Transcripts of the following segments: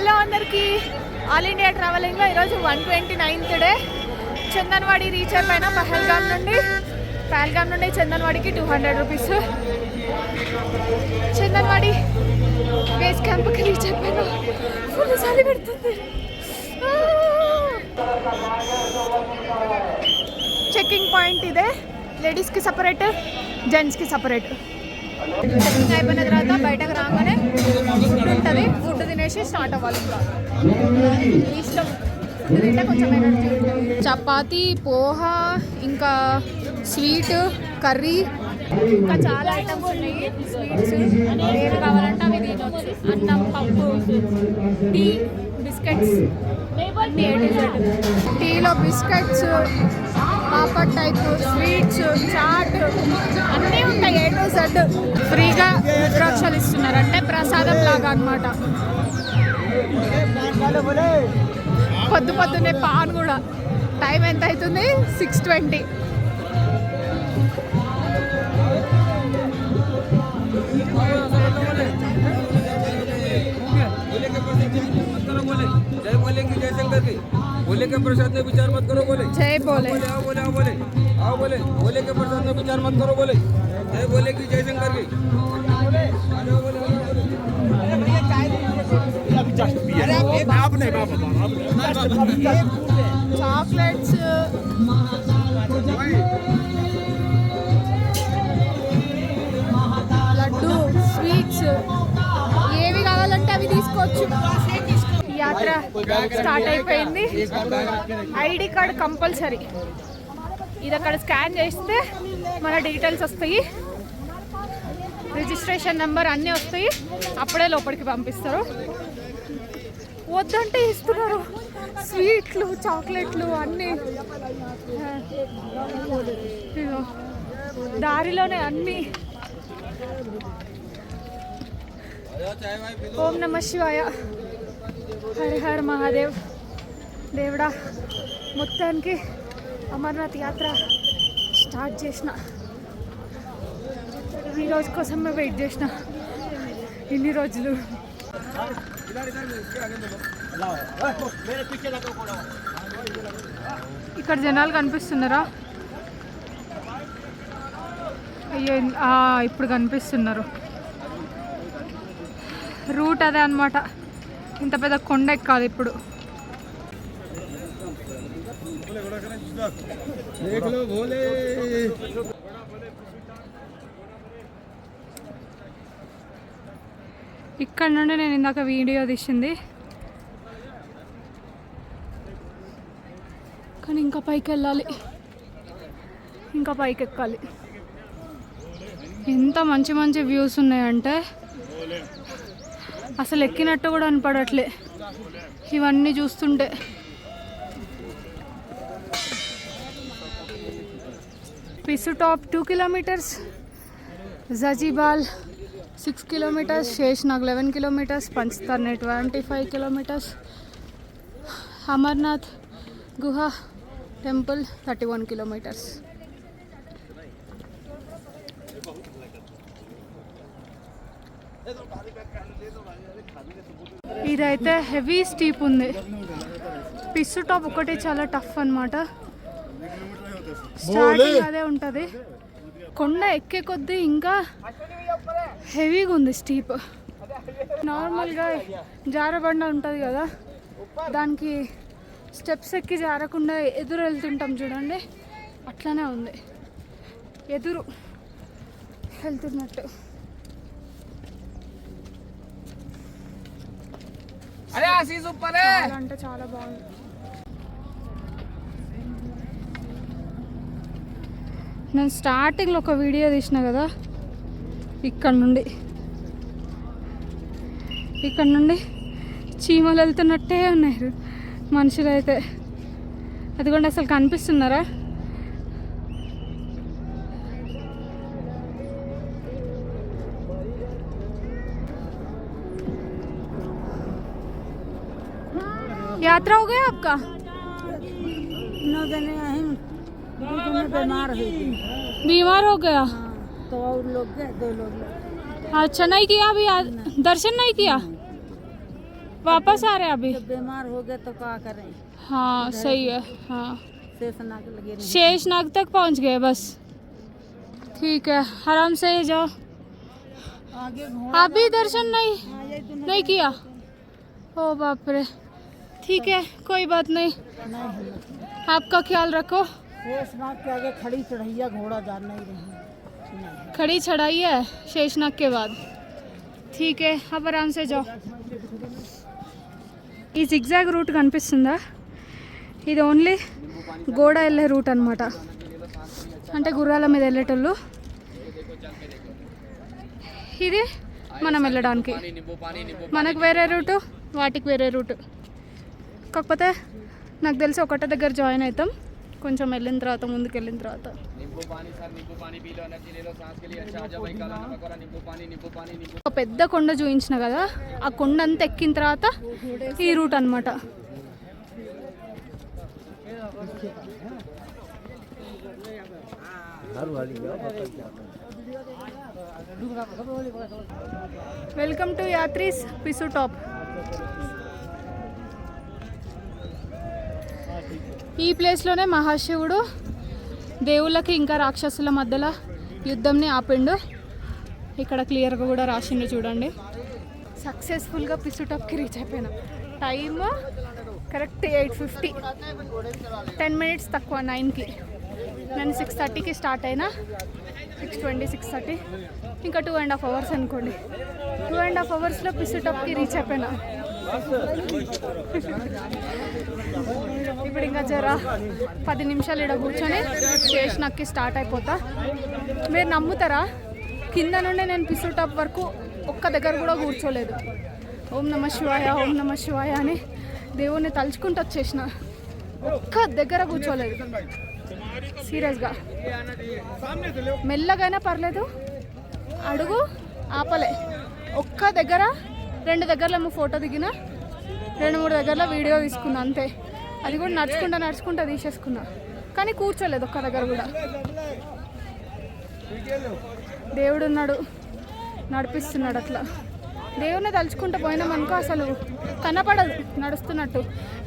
Hello అందరికీ, all India ట్రావెలింగ్లో ఈరోజు 129th day. Chandanwadi reach అయిపోయినా పహల్గామ్ నుండి చందన్వాడికి 200 రూపీస్. చందన్వాడి బేస్ క్యాంప్కి రీచ్ అయిపోయినా ఫుల్ చలి పెడుతుంది. చెక్కింగ్ పాయింట్ ఇదే, లేడీస్కి సపరేట్, జెంట్స్కి సపరేట్. చెక్కింగ్ అయిపోయిన తర్వాత బయటకు రాగానే ఫుడ్ ఉంటుంది, ఫుడ్ తినేసి స్టార్ట్ అవ్వాలి. ఇష్టం ఫుడ్ తింటే కొంచెం ఎనర్జీ ఉంటుంది. చపాతీ, పోహా, ఇంకా స్వీట్, కర్రీ, ఇంకా చాలా ఐటమ్స్ ఉన్నాయి. స్వీట్స్ ఏది కావాలంటే అవి తినొచ్చు. అన్నం, పప్పు, టీ, బిస్కెట్స్, టీలో biscuits, papad type, sweets, chaat అన్నీ ఉంటాయి. A to Z ఫ్రీగా రుద్రాక్షలు ఇస్తున్నారు, అంటే ప్రసాదం లాగా అన్నమాట. పొద్దున్నే పాన్ కూడా. టైం ఎంత అవుతుంది? 6:20. बोले के प्रसाद में विचार मत करो, बोले जय बोले, आओ बोले, आओ बोले, आओ बोले, बोले के प्रसाद में विचार मत करो, बोले जय बोले की जय शंकर की बोले, आओ बोले, अरे भैया चाय दीजिए, अभी जस्ट पिया अरे आप नहीं बाबा చాక్లెట్స్, లడ్డు, స్వీట్స్ ఏవి కావాలంటే అవి తీసుకోవచ్చు. యాత్ర స్టార్ట్ అయిపోయింది. ID card compulsory. ఇది అక్కడ స్కాన్ చేస్తే మన డీటెయిల్స్ వస్తాయి, రిజిస్ట్రేషన్ నెంబర్ అన్నీ వస్తాయి. అప్పుడే లోపలికి పంపిస్తారు. వద్దంటే ఇస్తున్నారు స్వీట్లు, చాక్లెట్లు అన్నీ. దారిలోనే అన్నీ. ఓం నమ శివాయ, హర హర మహాదేవ్. దేవుడా, మొత్తానికి అమర్నాథ్ యాత్ర స్టార్ట్ చేసిన. ఈరోజు కోసం వెయిట్ చేసిన ఇన్ని రోజులు. ఇక్కడ జనాలు కనిపిస్తున్నారా? అయ్యో, ఇప్పుడు కనిపిస్తున్నారు. రూట్ అదే అన్నమాట. ఇంత పెద్ద కొండ ఎక్కాలి ఇప్పుడు. ఇక్కడ నుండి నేను ఇందాక వీడియో తీసింది, కానీ ఇంకా పైకి వెళ్ళాలి, ఇంకా పైకి ఎక్కాలి. ఎంత మంచి మంచి వ్యూస్ ఉన్నాయంటే అసలు ఎక్కినట్టు కూడా అనిపడట్లే ఇవన్నీ చూస్తుంటే. Pissu top 2 kilometers, Zojibal 6 kilometers, Sheshnag 11 kilometers, Panchtarni 25 kilometers, Amarnath గుహ టెంపుల్ 31 kilometers. ఇదైతే హెవీ స్టీప్ ఉంది. పిస్సు టాప్ ఒకటి చాలా టఫ్ అన్నమాట. స్టార్టింగ్ అదే ఉంటుంది, కొండ ఎక్కే కొద్దీ ఇంకా హెవీగా ఉంది స్టీప్. నార్మల్గా జారబండ ఉంటుంది కదా, దానికి స్టెప్స్ ఎక్కి జారకుండా ఎదురు వెళ్తుంటాం చూడండి, అట్లానే ఉంది. ఎదురు వెళ్తున్నట్టు. చాలా అంటే చాలా బాగుంది. నేను స్టార్టింగ్లో ఒక వీడియో తీసిన కదా, ఇక్కడ నుండి చీమలు వెళ్తున్నట్టే ఉన్నారు మనుషులు అయితే. అదిగోండి, అసలు కనిపిస్తున్నారా? यात्रा हो गया आपका? 9 जने हैं, 2 जने बीमार हुई थी। बीमार हो गया? तो और लोग गए, 2 लोग। अच्छा, नहीं किया अभी दर्शन नहीं किया? वापस आ रहे हैं अभी? जब बीमार हो गए तो क्या करें, हाँ सही है। हाँ शेषनाग लगे रहे। शेषनाग तक पहुंच गए बस। ठीक है, आराम से जाओ। आगे अभी दर्शन नहीं नहीं किया? ओ बाप रे। ठीक है, कोई बात नहीं, आपका ख्याल रखो। शेषनाग के आगे खड़ी चढ़ैया घोड़ा जा नहीं रही। खड़ी चढ़ाई है शेषनाग के बाद। ठीक है, अब आराम से जाओ। ఈ జిగ్జాగ్ రూట్ కనిపిస్తుందా? ఇది ఓన్లీ గోడ వెళ్ళే రూట్ అనమాట, అంటే గుర్రాల మీద వెళ్ళేటోళ్ళు. ఇది మనం వెళ్ళడానికి, మనకు వేరే రూటు, వాటికి వేరే రూటు. కాకపోతే నాకు తెలిసి ఒకటే దగ్గర జాయిన్ అవుతాం, కొంచెం వెళ్ళిన తర్వాత, ముందుకు వెళ్ళిన తర్వాత. ఒక పెద్ద కొండ చూపించిన కదా, ఆ కొండ అంతా ఎక్కిన తర్వాత ఈ రూట్ అనమాట. Welcome to yatris Pissu top. ఈ ప్లేస్లోనే మహాశివుడు దేవుళ్ళకి ఇంకా రాక్షసుల మధ్యలో యుద్ధంని ఆపిండు. ఇక్కడ క్లియర్గా కూడా రాసిండు చూడండి. సక్సెస్ఫుల్గా పిసు టాప్కి రీచ్ అయిపోయినా. టైమ్ కరెక్ట్ 8:50, 10 minutes తక్కువ 9కి. నేను 6:30కి స్టార్ట్ అయినా, 6:20, 6:30, ఇంకా 2.5 hours అనుకోండి. 2.5 hoursలో పిసు టాప్కి రీచ్ అయిపోయినా. ఇప్పుడు ఇంకా జర 10 నిమిషాలు ఇక్కడ కూర్చొని స్టేషన్కి స్టార్ట్ అయిపోతా. మీరు నమ్ముతారా, కింద నుండి నేను పిసు టాప్ వరకు ఒక్క దగ్గర కూడా కూర్చోలేదు. ఓం నమ శివాయ, ఓం నమ శివాయ అని దేవుణ్ణి తలుచుకుంటూ వచ్చేసిన. ఒక్క దగ్గర కూర్చోలేదు సీరియస్గా. మెల్లగైనా పర్లేదు, అడుగు ఆపలే. ఒక్క దగ్గర, 2 దగ్గరలో ఫోటో దిగిన, 2-3 దగ్గరలో వీడియో తీసుకున్నా అంతే. అది కూడా నడుచుకుంటా తీసేసుకున్నా, కానీ కూర్చోలేదు ఒక్క దగ్గర కూడా. దేవుడు ఉన్నాడు, నడిపిస్తున్నాడు. అట్లా దేవుడిని తలుచుకుంటూ పోయినామనుకో అసలు కనపడదు నడుస్తున్నట్టు.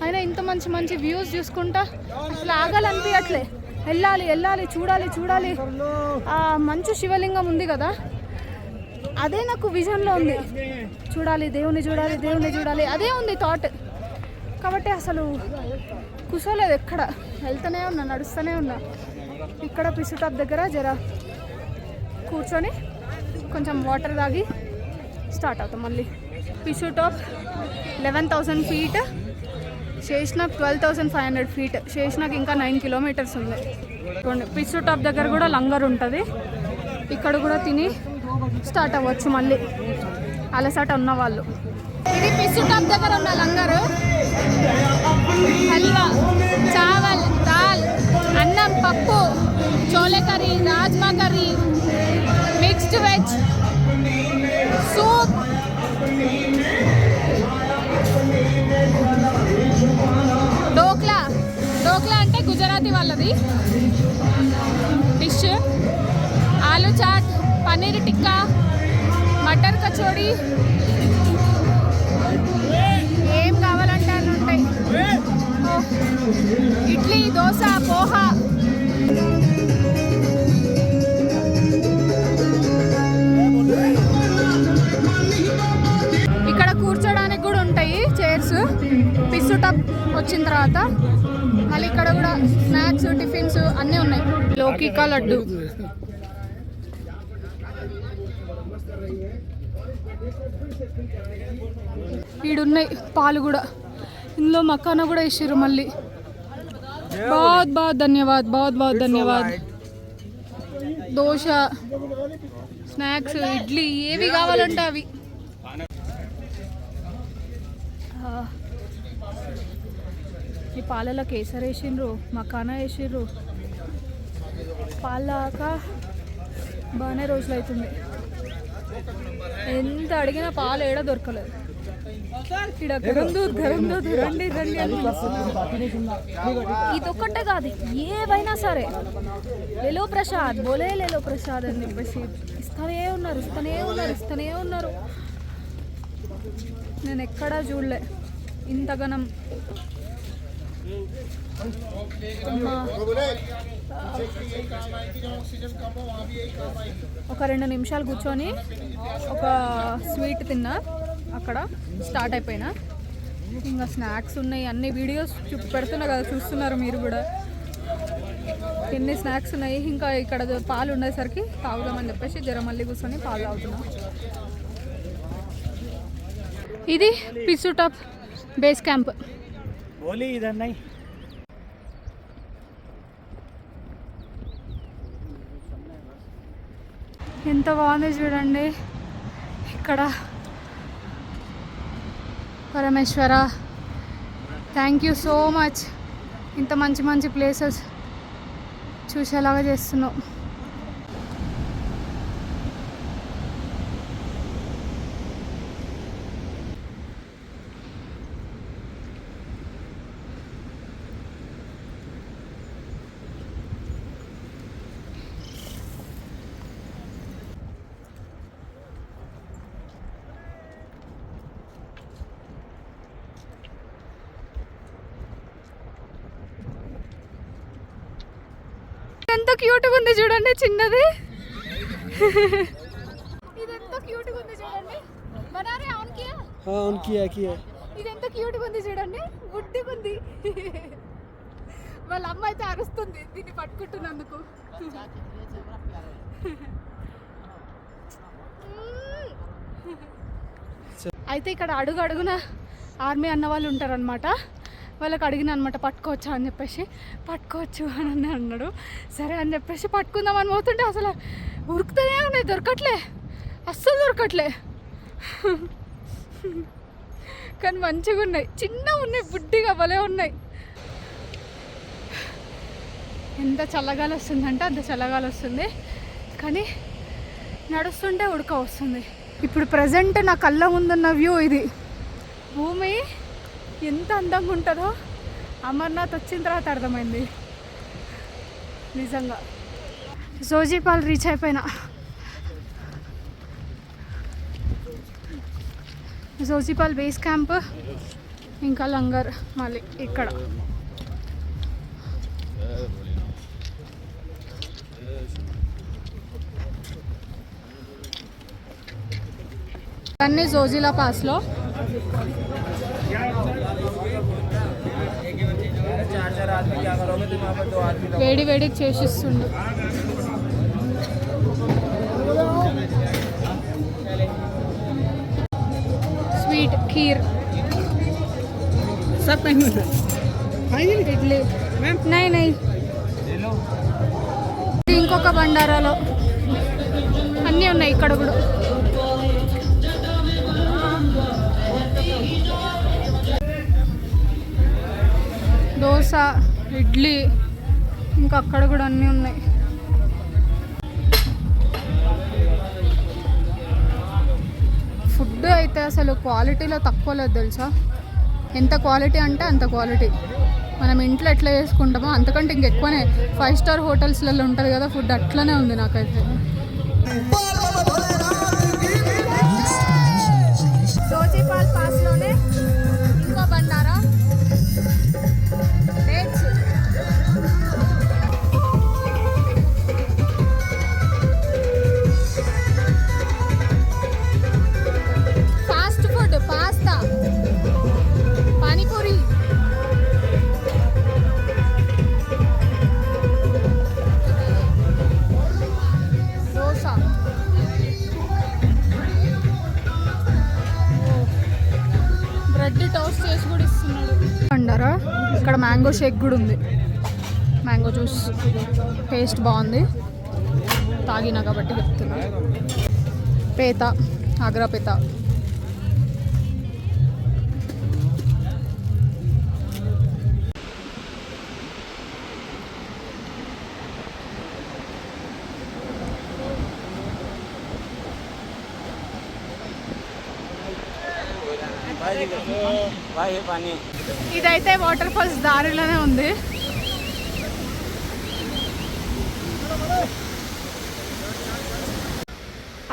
అయినా ఇంత మంచి మంచి వ్యూస్ చూసుకుంటా అసలు ఆగాలనిపించట్లే. వెళ్ళాలి, చూడాలి. ఆ మంచు శివలింగం ఉంది కదా, అదే నాకు విజన్లో ఉంది. దేవుని చూడాలి అదే ఉంది థాట్. కాబట్టి అసలు కూర్చోలేదు ఎక్కడ, వెళ్తూనే ఉన్నా, నడుస్తూనే ఉన్నా. ఇక్కడ పిసు టాప్ దగ్గర జర కూర్చొని కొంచెం వాటర్ తాగి స్టార్ట్ అవుతాం మళ్ళీ. పిసు top 11,000 feet, Sheshnag 12,500 feet. Sheshnag ఇంకా 9 kilometers ఉంది. పిసు టాప్ దగ్గర కూడా లంగర్ ఉంటుంది, ఇక్కడ కూడా తిని స్టార్ట్ అవ్వచ్చు మళ్ళీ అలసట ఉన్న వాళ్ళు. ఇది పిసు టాప్ దగ్గర ఉన్న లంగరు. హల్వా, చావల్, దాల్, అన్నం, పప్పు, chole curry, rajma curry, mixed veg, soup, dhokla అంటే గుజరాతీ వాళ్ళది డిష్. ఆలు చాట్, పన్నీర్ టిక్కా, మటర్ కచోడి, ఏం కావాలంటే అన్నీ ఉంటాయి. ఇడ్లీ, దోశ, పోహా. ఇక్కడ కూర్చోడానికి కూడా ఉంటాయి చైర్స్. పిసు టాప్ వచ్చిన తర్వాత మళ్ళీ ఇక్కడ కూడా స్నాక్స్, టిఫిన్స్ అన్నీ ఉన్నాయి. లౌకికా లడ్డు, ఈడున్నాయి పాలు కూడా. ఇందులో మకానా కూడా వేసారు మళ్ళీ. बहुत ధన్యవాద్. దోశ, స్నాక్స్, ఇడ్లీ, ఏవి కావాలంటే అవి. ఈ పాలలో కేసరి వేసిండ్రు, మకానా వేసిండ్రు. పాలాక బాగానే రోజులు అవుతుంది. ఎంత అడిగినా పాలు ఏడ దొరకలేదు. ఇక్కడ గరం దూద్ రండి ఇదొక్కటే కాదు, ఏవైనా సరే లేలో ప్రసాద్ అని చెప్పేసి ఇస్తూనే ఉన్నారు. నేను ఎక్కడా చూడలే ఇంతగనం. ఒక 2 నిమిషాలు కూర్చొని ఒక స్వీట్ తిన్నా, అక్కడ స్టార్ట్ అయిపోయినా. ఇంకా స్నాక్స్ ఉన్నాయి, అన్ని వీడియోస్ పెడుతున్నా కదా, చూస్తున్నారు మీరు కూడా. ఎన్ని స్నాక్స్ ఉన్నాయి. ఇంకా ఇక్కడ పాలు ఉండేసరికి తాగుదామని చెప్పేసి మళ్ళీ కూర్చొని పాలు తాగుతున్నాం. ఇది పిస్సు టాప్ బేస్ క్యాంప్. ఎంత బాగుంది చూడండి ఇక్కడ. పరమేశ్వర, థ్యాంక్ యూ సో మచ్. ఇంత మంచి మంచి ప్లేసెస్ చూసేలాగా చేస్తున్నావు. ఎంత క్యూట్గా ఉంది చూడండి, చిన్నది. ఇది ఎంత క్యూట్గా ఉంది చూడండి. బనారే ఆన్ కియా? On Kia. ఇది ఎంత క్యూట్గా ఉంది చూడండి, బుడ్డిగా ఉంది. వాళ్ళ అమ్మ అయితే అరుస్తుంది దీన్ని పట్టుకుంటున్నందుకు. అయితే ఇక్కడ అడుగున ఆర్మీ అన్న వాళ్ళు ఉంటారనమాట. వాళ్ళకి అడిగిన అనమాట పట్టుకోవచ్చా అని చెప్పేసి. పట్టుకోవచ్చు అని అన్నాడు. సరే అని చెప్పేసి పట్టుకుందామని పోతుంటే అసలు ఉరుకుతూనే ఉన్నాయి, దొరకట్లే, అస్సలు దొరకట్లే. కానీ మంచిగా ఉన్నాయి, చిన్నగా ఉన్నాయి, బుడ్డిగా భలే ఉన్నాయి. ఎంత చల్లగాలి వస్తుందంటే అంత చల్లగాలి వస్తుంది, కానీ నడుస్తుంటే ఉడక వస్తుంది. ఇప్పుడు ప్రజెంట్ నా కళ్ళ ముందున్న వ్యూ ఇది. భూమి ఎంత అందంగా ఉంటుందో అమర్నాథ్ వచ్చిన తర్వాత అర్థమైంది నిజంగా. జోజీపాల్ రీచ్ అయిపోయినా. జోజీపాల్ బేస్ క్యాంప్, ఇంకా లంగర్ మళ్ళీ ఇక్కడ. అన్నీ జోజిలా పాస్లో. వేడి వేడికి చేసిస్తుండు. స్వీట్ ఖీర్, ఇడ్లీ. నై ఇంకొక బండారాలో అన్నీ ఉన్నాయి ఇక్కడ కూడా. దోశ, ఇడ్లీ, ఇంకా అక్కడ కూడా అన్నీ ఉన్నాయి. ఫుడ్ అయితే అసలు క్వాలిటీలో తక్కువ లేదు తెలుసా. ఎంత క్వాలిటీ అంటే అంత క్వాలిటీ. మనం ఇంట్లో ఎట్లా చేసుకుంటామో అంతకంటే ఇంకెక్కువనే. 5 స్టార్ హోటల్స్లలో ఉంటుంది కదా ఫుడ్, అట్లనే ఉంది నాకైతే. జోజీపాల్ పాస్లోనే ఇంకో bhandara fast food, pasta, panipuri. Dosa, bread toast చేసి కూడా ఇస్తున్నాడు. అంటారా ఇక్కడ మ్యాంగో షేక్ కూడా ఉంది, మ్యాంగో జ్యూస్. టేస్ట్ బాగుంది, తాగినా కాబట్టి చెప్తున్నా. పేత, ఆగ్రా పేత. ఇదైతే వాటర్ ఫాల్స్ దారిలోనే ఉంది.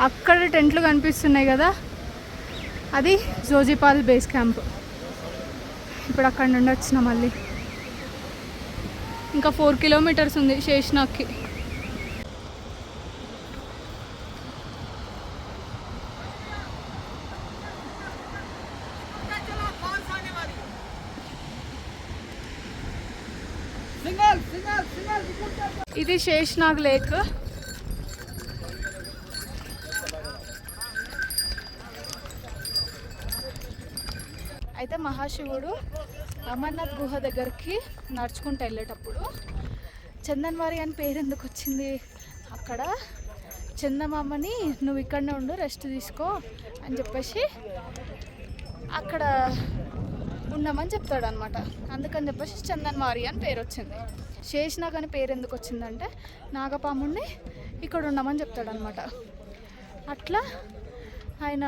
అక్కడ టెంట్లు కనిపిస్తున్నాయి కదా, అది జోజిపాల్ బేస్ క్యాంప్. ఇప్పుడు అక్కడ నుండి వచ్చిన మళ్ళీ ఇంకా 4 కిలోమీటర్స్ ఉంది శేషనాగ్కి. ఇది శేషనాగ్ లేక్. అయితే మహాశివుడు అమర్నాథ్ గుహ దగ్గరికి నడుచుకుంటూ వెళ్ళేటప్పుడు చందన్వారి అని పేరు ఎందుకు వచ్చింది? అక్కడ చందమామని నువ్వు ఇక్కడనే ఉండు, రెస్ట్ తీసుకో అని చెప్పేసి అక్కడ ఉండమని చెప్తాడు అనమాట. అందుకని చెప్పేసి చందన్వారి అని పేరు వచ్చింది. శేషనాగ్ అని పేరు ఎందుకు వచ్చిందంటే నాగపాముని ఇక్కడ ఉండమని చెప్తాడు అనమాట. అట్లా ఆయన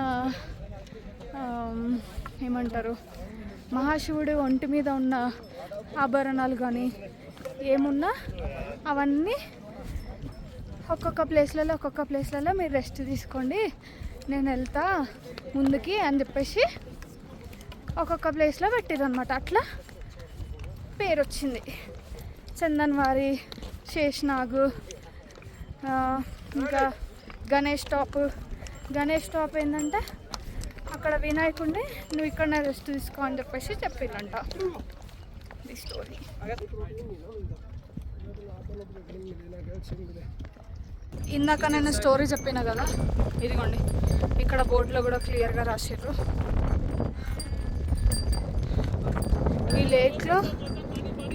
ఏమంటారు, మహాశివుడు ఒంటి మీద ఉన్న ఆభరణాలు కానీ ఏమున్నా అవన్నీ ఒక్కొక్క ప్లేస్లలో మీరు రెస్ట్ తీసుకోండి, నేను వెళ్తా ముందుకి అని చెప్పేసి ఒక్కొక్క ప్లేస్లో పెట్టారు అనమాట. అట్లా పేరు వచ్చింది చందన్వారి, శేషనాగ్. ఇంకా గణేష్ టాప్ ఏంటంటే అక్కడ వినాయకుడిని నువ్వు ఇక్కడనే రెస్ట్ తీసుకో అని చెప్పేసి చెప్పిరంట. ఈ స్టోరీ ఇందాక నేను స్టోరీ చెప్పిన కదా, ఇదిగోండి ఇక్కడ బోర్డులో కూడా క్లియర్గా రాసిర్రు. ఈ లేక్లో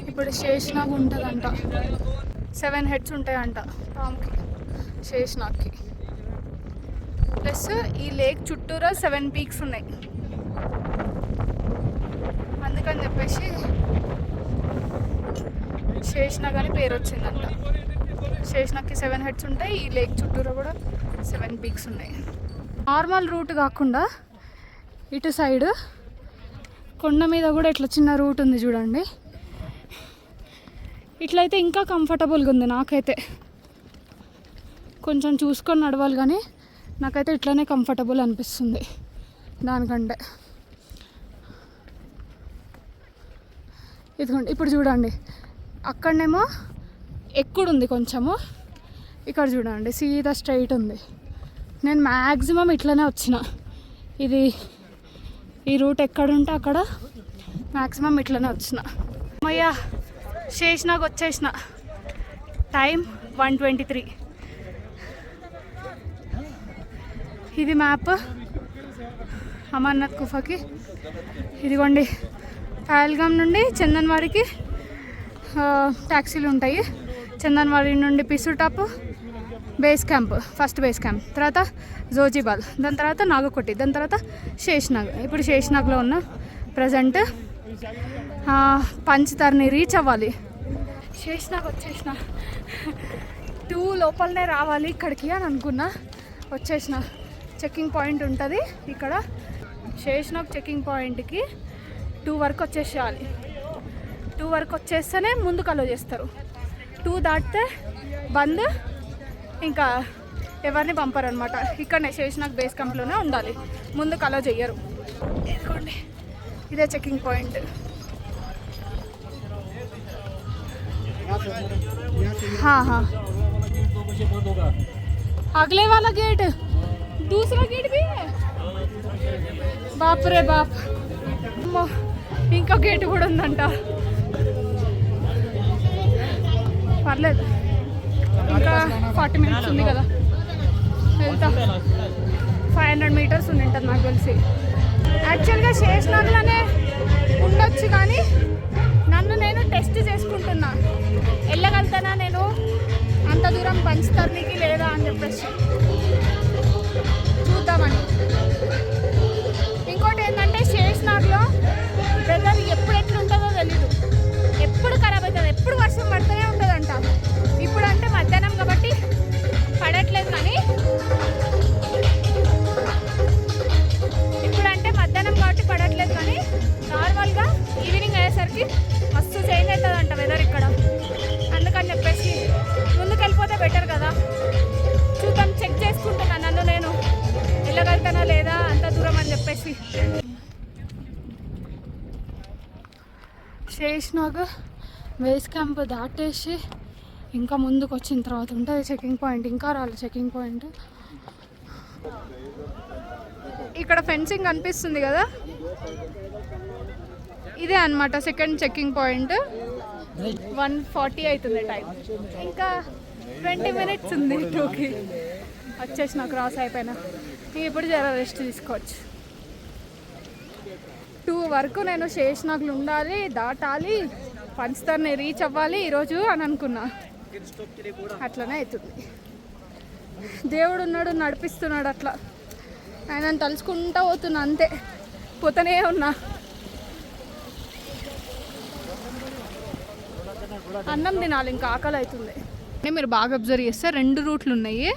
ఇప్పుడు శేషనాగ్ ఉంటుందంట. 7 హెడ్స్ ఉంటాయంట పాముకి, శేషనాగ్కి. ప్లస్ ఈ లేక్ చుట్టూరా 7 పీక్స్ ఉన్నాయి. అందుకని చెప్పేసి శేషనాగ్ అని పేరు వచ్చిందంట. శేషనాగ్కి 7 హెడ్స్ ఉంటాయి. ఈ లేక్ చుట్టూరా కూడా 7 పీక్స్ ఉన్నాయి. నార్మల్ రూట్ కాకుండా ఇటు సైడ్ కొండ మీద కూడా ఇట్లా చిన్న రూట్ ఉంది చూడండి. ఇట్లయితే ఇంకా కంఫర్టబుల్గా ఉంది నాకైతే. కొంచెం చూసుకొని నడవాలి కానీ నాకైతే ఇట్లానే కంఫర్టబుల్ అనిపిస్తుంది దానికంటే. ఇదిగోండి ఇప్పుడు చూడండి, అక్కడనేమో ఎక్కుడుంది కొంచెము, ఇక్కడ చూడండి సీదా స్ట్రైట్ ఉంది. నేను మ్యాక్సిమం ఇట్లనే వచ్చిన. ఈ రూట్ ఎక్కడుంటే అక్కడ మ్యాక్సిమం ఇట్లనే వచ్చిన. అమ్మయ్యా శేషనాగ్ వచ్చేసిన. టైం 1:23. ఇది మ్యాప్ అమర్నాథ్ గుఫకి. ఇదిగోండి పహల్గామ్ నుండి చందన్వారికి ట్యాక్సీలు ఉంటాయి. చందన్వారి నుండి Pissu top base camp, first base camp, తర్వాత జోజిబాల్, దాని తర్వాత నాగకోటి, దాని తర్వాత శేషనాగ్. ఇప్పుడు శేషనాగ్లో ఉన్న ప్రజెంట్ పంచతర్ని రీచ్ అవ్వాలి. శేషనాగ్ వచ్చేసిన. 2 లోపలనే రావాలి ఇక్కడికి అని అనుకున్నా. వచ్చేసిన. చెక్కింగ్ పాయింట్ ఉంటుంది ఇక్కడ. శేషనాగ్ చెక్కింగ్ పాయింట్కి 2 వరకు వచ్చేసేయాలి. 2 వరకు వచ్చేస్తేనే ముందుకు అలో చేస్తారు. 2 దాటితే బంద్, ఇంకా ఎవరిని పంపరు అనమాట. ఇక్కడనే శేషనాగ్ బేస్ క్యాంప్లోనే ఉండాలి, ముందుకు అలో చెయ్యరు. ఇదిగోండి ఇదే చెక్కింగ్ పాయింట్. हाँ अगले वाला गेट, दूसरा गेट भी है. बाप रे बाप, ఇంకా గేట్ కూడా ఉందంట. పర్లేదు, ఇంకా 40 మినిట్స్ ఉంది కదా, వెళ్తా. 500 మీటర్స్ ఉంటుంది నాకు తెలిసి. యాక్చువల్గా శేషనాగ్లోనే ఉండొచ్చు కానీ నన్ను నేను టెస్ట్ చేసుకుంటున్నా, వెళ్ళగలుగుతానా నేను అంత దూరం పంచతర్నికి లేదా అని చెప్పేసి చూద్దామని. ఇంకోటి ఏంటంటే శేషనాగ్లో వెదర్ ఎప్పుడు ఎట్లుంటుందో తెలీదు, ఎప్పుడు ఖరాబ్ అవుతుంది, ఎప్పుడు వర్షం పడుతూనే ఉంటుందంట. ఇప్పుడు అంటే మధ్యాహ్నం కాబట్టి పడట్లేదు కానీ, ఇప్పుడంటే మధ్యాహ్నం కాబట్టి పడట్లేదు కానీ నార్మల్గా ఈవినింగ్ అయ్యేసరికి మస్తు చేంజ్ అవుతుందంట వెదర్ ఇక్కడ. అందుకని చెప్పేసి ముందుకు వెళ్ళిపోతే బెటర్ కదా. చూద్దాం, చెక్ చేసుకుంటున్నాను నన్ను నేను వెళ్ళగలుగుతానా లేదా అంత దూరం అని చెప్పేసి. శేషనాగ్ బేస్ క్యాంప్ దాటేసి ఇంకా ముందుకు వచ్చిన తర్వాత ఉంటుంది చెకింగ్ పాయింట్. ఇంకా రాలేదు చెకింగ్ పాయింట్. ఇక్కడ ఫెన్సింగ్ కనిపిస్తుంది కదా, ఇదే అన్నమాట సెకండ్ చెకింగ్ పాయింట్. 1:40 అవుతుంది టైం. ఇంకా 20 minutes ఉంది 2కి. వచ్చేసిన క్రాస్ అయిపోయినా ఇప్పుడు జర రెస్ట్ తీసుకోవచ్చు. 2 వరకు నేను శేషనాగ్లు ఉండాలి, దాటాలి, పంచదార్ని రీచ్ అవ్వాలి ఈరోజు అని అనుకున్నా. అట్లనే అవుతుంది. దేవుడు ఉన్నాడు, నడిపిస్తున్నాడు. అట్లా ఆయనను తలుచుకుంటా పోతున్నా, అంతే పోతూనే ఉన్నా. అన్నం తినాలి, ఇంకా ఆకలి అవుతుంది. మీరు బాగా అబ్జర్వ్ చేస్తే 2 రూట్లు ఉన్నాయి.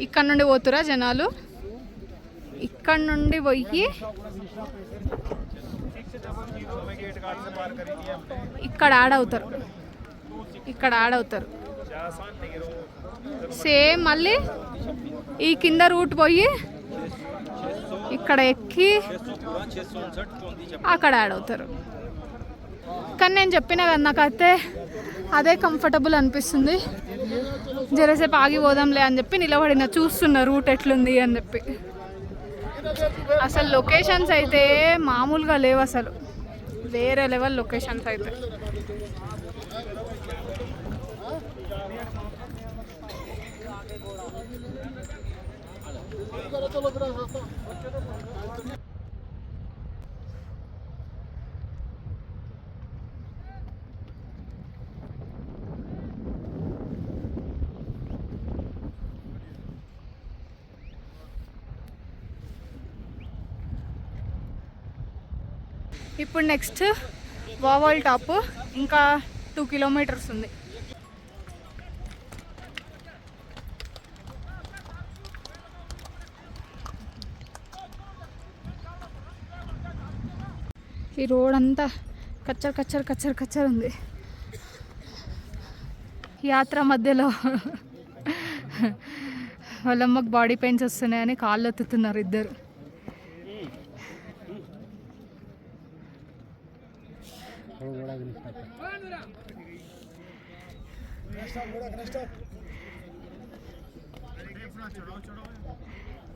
ఇక్కడ నుండి పోతురా జనాలు, ఇక్కడ నుండి పోయి ఇక్కడ యాడ్ అవుతారు, ఇక్కడ యాడ్ అవుతారు. సేమ్ మళ్ళీ ఈ కింద రూట్ పోయి ఇక్కడ ఎక్కి అక్కడ యాడ్ అవుతారు. కానీ నేను చెప్పిన కదా, నాకైతే అదే కంఫర్టబుల్ అనిపిస్తుంది. జరసేపు ఆగిపోదాంలే అని చెప్పి నిలబడిన, చూస్తున్నా రూట్ ఎట్లుంది అని చెప్పి. అసలు లొకేషన్స్ అయితే మామూలుగా లేవు, అసలు వేరే లెవెల్ లొకేషన్స్ అయితే. ఇప్పుడు నెక్స్ట్ వావాల్ టాప్, ఇంకా 2 kilometers ఉంది. ఈ రోడ్ అంతా కచ్చర్ కచ్చర్ కచ్చర్ కచ్చర్ ఉంది. యాత్ర మధ్యలో వాళ్ళమ్మకు బాడీ పెయిన్స్ వస్తున్నాయని కాళ్ళు ఎత్తుతున్నారు ఇద్దరు.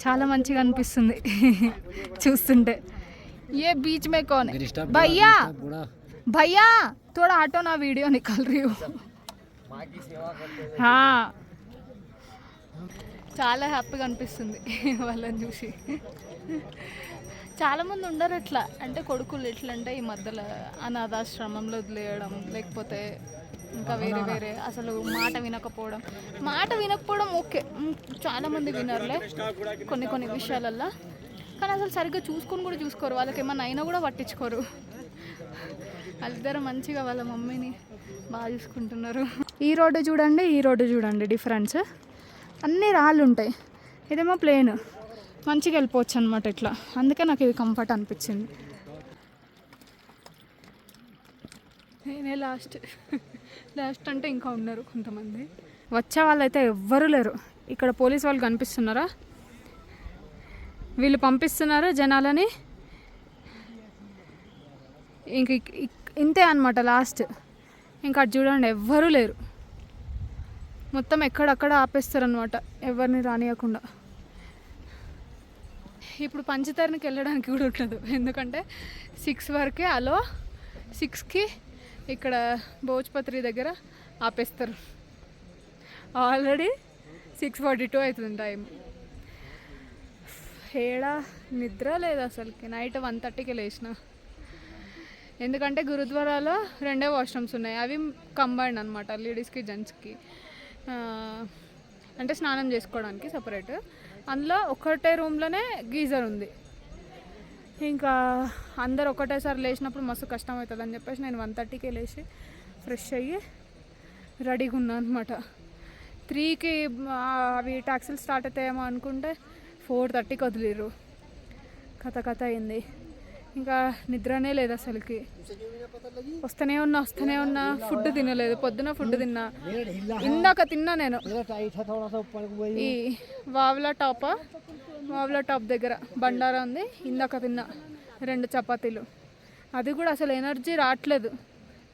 చాలా మంచిగా అనిపిస్తుంది చూస్తుంటే. ये बीच में कौन है भैया? भैया थोड़ा हटो ना, वीडियो निकाल रही हूँ. हाँ, చాలా హ్యాపీగా అనిపిస్తుంది వాళ్ళని చూసి. చాలామంది ఉండరు ఎట్లా అంటే, కొడుకులు ఎట్లా అంటే ఈ మధ్యలో అనాథాశ్రమంలో వదిలేయడం, లేకపోతే ఇంకా వేరే వేరే అసలు మాట వినకపోవడం ఓకే, చాలామంది వినరులే కొన్ని విషయాలల్లో. కానీ అసలు సరిగ్గా చూసుకోరు. వాళ్ళకి ఏమన్నా అయినా కూడా పట్టించుకోరు. వాళ్ళిద్దరు మంచిగా వాళ్ళ మమ్మీని బాగా చూసుకుంటున్నారు. ఈ రోడ్డు చూడండి డిఫరెన్స్. అన్నీ రాళ్ళు ఉంటాయి, ఇదేమో ప్లేన్, మంచిగా వెళ్ళిపోవచ్చు అనమాట ఇట్లా. అందుకే నాకు ఇది కంఫర్ట్ అనిపించింది. నేనే లాస్ట్ అంటే ఇంకా ఉన్నారు కొంతమంది. వచ్చే వాళ్ళు అయితే ఎవ్వరూ లేరు. ఇక్కడ పోలీస్ వాళ్ళు కనిపిస్తున్నారా, వీళ్ళు పంపిస్తున్నారు జనాలని. ఇంక ఇంతే అనమాట లాస్ట్. ఇంకా అటు చూడండి ఎవ్వరూ లేరు, మొత్తం ఎక్కడక్కడ ఆపేస్తారు అనమాట ఎవరిని రానియకుండా. ఇప్పుడు పంచతరణికి వెళ్ళడానికి కూడా ఉండదు, ఎందుకంటే 6 వరకే అలో. 6కి ఇక్కడ భోజ్పత్రి దగ్గర ఆపేస్తారు. ఆల్రెడీ 6:42 అవుతుంది టైం. ఏడా నిద్ర లేదు అసలుకి. నైట్ 1:30కి లేచిన, ఎందుకంటే గురుద్వారాలో 2 వాష్రూమ్స్ ఉన్నాయి. అవి కంబైన్డ్ అనమాట, లేడీస్కి జెంట్స్కి. అంటే స్నానం చేసుకోవడానికి సపరేట్. అందులో ఒకటే రూమ్లోనే గీజర్ ఉంది. ఇంకా అందరు ఒకటేసారి లేచినప్పుడు మస్తు కష్టం అవుతుంది అని చెప్పేసి నేను 1:30కే లేచి ఫ్రెష్ అయ్యి రెడీగా ఉన్నాను అనమాట. 3కి అవి ట్యాక్సీలు స్టార్ట్ అవుతాయేమో అనుకుంటే 4:30కి వదిలేరు. కథ అయింది. ఇంకా నిద్రనే లేదు అసలుకి. వస్తూనే ఉన్నా. ఫుడ్ తినలేదు. పొద్దున ఫుడ్ తిన్నా, ఇందాక తిన్నా నేను. ఈ వావ్లా టాప్ దగ్గర బండారా ఉంది, ఇందాక తిన్నా 2 చపాతీలు. అది కూడా అసలు ఎనర్జీ రావట్లేదు,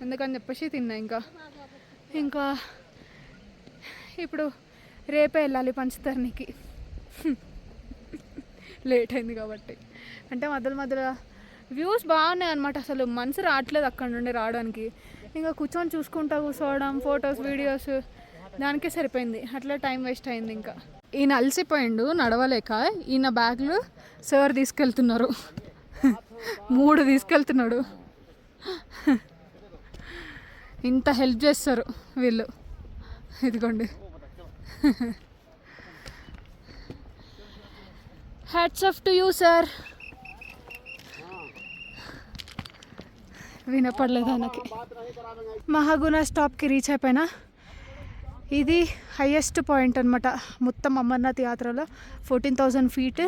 ఎందుకని చెప్పేసి తిన్నా. ఇంకా ఇప్పుడు రేపే వెళ్ళాలి పంచతరణికి, లేట్ అయింది కాబట్టి. అంటే మధ్యలో వ్యూస్ బాగున్నాయి అనమాట, అసలు మనసు రావట్లేదు అక్కడ నుండి రావడానికి. ఇంకా కూర్చొని చూసుకుంటా కూర్చోవడం, ఫొటోస్ వీడియోస్, దానికే సరిపోయింది. అట్లా టైం వేస్ట్ అయింది. ఇంకా ఈయన అలసిపోయిండు నడవలేక, ఈయన బ్యాగ్లు సార్ తీసుకెళ్తున్నారు, 3 తీసుకెళ్తున్నాడు. ఇంత హెల్ప్ చేస్తారు వీళ్ళు. ఇదిగోండి, hats off to you sir. వినపడలేదు ఆయనకి. మహాగుణ స్టాప్కి రీచ్ అయిపోయినా. ఇది హైయెస్ట్ పాయింట్ అనమాట మొత్తం అమర్నాథ్ యాత్రలో, 14,000 feet.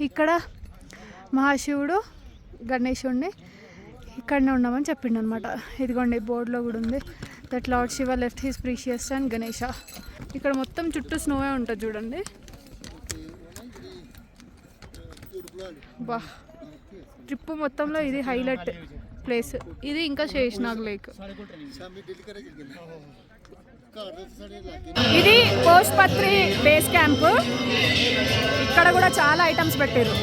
ఇక్కడ మహాశివుడు గణేశుడిని ఇక్కడనే ఉన్నామని చెప్పిండు అనమాట. ఇదిగోండి బోర్డులో కూడా ఉంది, that lord Shiva left his precious and Ganesha. ఇక్కడ మొత్తం చుట్టూ స్నోవే ఉంటుంది చూడండి. బా, ట్రిప్ మొత్తంలో ఇది హైలైట్ ప్లేస్. ఇది ఇంకా శేషనాగ్ లేక్. ఇది పోష్పత్రి బేస్ క్యాంప్. ఇక్కడ కూడా చాలా ఐటమ్స్ పెట్టారు.